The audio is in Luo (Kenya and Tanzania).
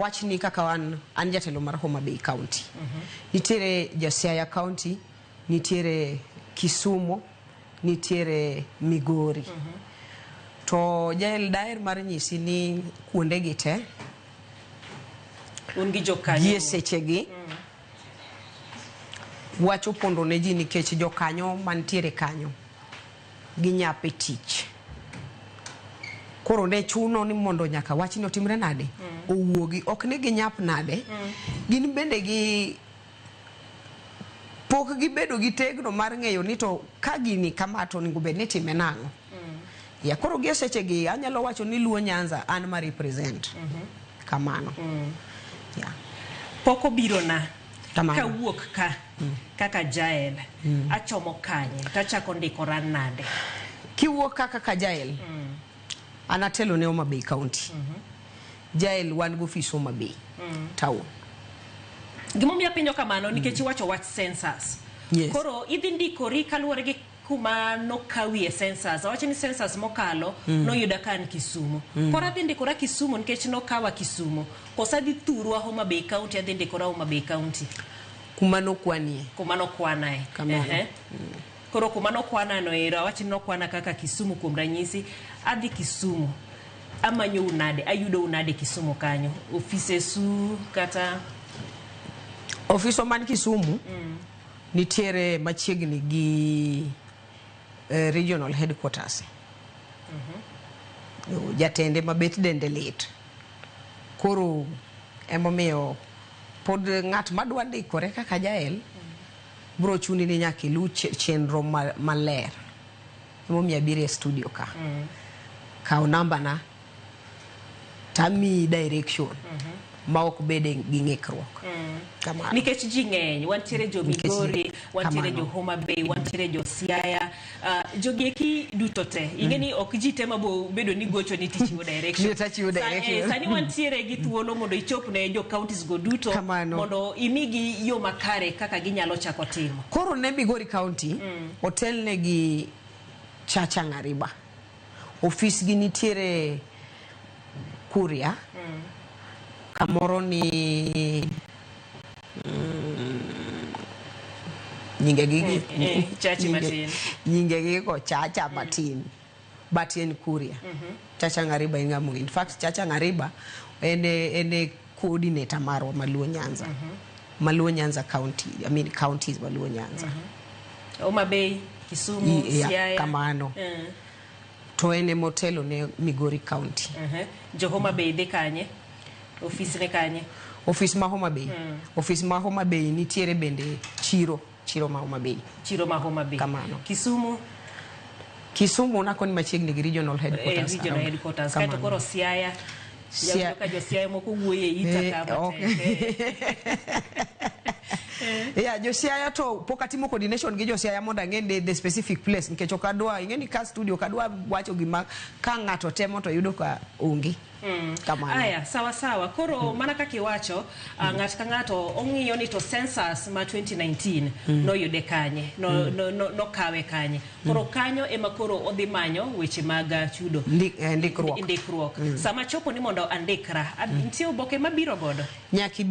Wachni kaka an jatelo mar Homa Bay County. Nitiere Siaya County, nitiere Kisumu, nitiere Migori. To jael daer mar nyisi ni kuonde gi te ungi jokanyo gie sechegi wacho pondo ne ji nikech jokanyo mantiere kanyo ginyape tich. Koro ne chuno ni mondo nyaka wachni otimre nade owuogi ok ni ginyap nade gin bende gi pok gibedo gi tegno mar ng'eyo ni to ka gini kama to ningo bed ni time nang'o. Ya koro gie sechegi anyalo wacho ni Luo Nyanza an ma represent kamano. Ya poko biro na kamano ka wuok ka kaka jael achomo kanye tachako ndikora nade kiwuok kaka jael anatelo ne Homa Bay County. Jael wan go office Homa Bay town. Gimomiyo pinyo kamano nikech wacho wach census. Yes. Koro idhi ndikori kaluwore gi kuma no kawie census. Wacho ni census mokalo no yuda kan Kisumu. Koro adhi ndikora Kisumu nikech no kawa Kisumu. Kosa dhi thurwa Homa Bay County adhi ndikora Homa Bay County. Kuma no kwani. Kuma no kwanae. Koro kuma no kwana no era wachi no kwana kaka Kisumu kuom ranyisi adhi Kisumu amanyo unade ayudo unade Kisumu kanyo office su kata office man Kisumu nitiere machiegni gi regional headquarters. Jatende mabet dende lit. Koro emomiyo pod ng'at madwa ndikore kaka jael bro chuni ni nyaka ilu chenro maler. Emomiyo abire studio ka. Kao namba na tami direction ma ok bede gi ng'ikruok. Kamano. Nikech ji ng'eny wantiere jo Migori, wantiere jo Homa Bay, wantiere jo Siaya, jogieki duto te. Ingeni ok ji tema bo bedo ni gocho ni tichiwo direction. Sani wantiere gi thuolo mondo ichop ne jo counties go duto mondo imigi yo makare kaka ginyalo chako timo. Koro ne Migori County hotel ne gi Chacha Ng'ariba. Office gi nitiere Kuria. Kamoro ni nyingegi Chachi Matin. Nyingegi ko Chacha Matin. But in Kuria. Chacha Ng'ariba ingamu. In fact Chacha Ng'ariba ene coordinator marwa Luo Nyanza. Luo Nyanza County. I mean counties Luo Nyanza. Homa Bay, Kisumu, Siaya. Kamano. To ene motelo ne Migori County. Jo Homa Bay de kanye. Office ne kanye. Office ma Homa Bay. Office ma Homa Bay nitiere bende chiro ma Homa Bay. Chiro ma Homa Bay. Kamano. Kisumu nakoni machiegni gi regional headquarters. Regional headquarters. Kaito koro Siaya. Ka jo Siaya moko wuoye ita kama. Yeah, jo Siaya to pokatimo coordination gi jo Siaya mondo ng'e the specific place nikech okadwa ing'eni ka studio kadwa wacho gima ka ng'ato temo to yudo ka onge. Kamano. Aya, sawa. Koro mana kaka iwacho ng'at ka ng'ato ong'iyo ni to census ma 2019 no yude kanye, no kawe kanye. Koro kanyo ema koro odhi manyo weche mag chudo. Ndikruok. Sama chopo ni mondo andikra, nitie oboke mabiro godo. Nyaki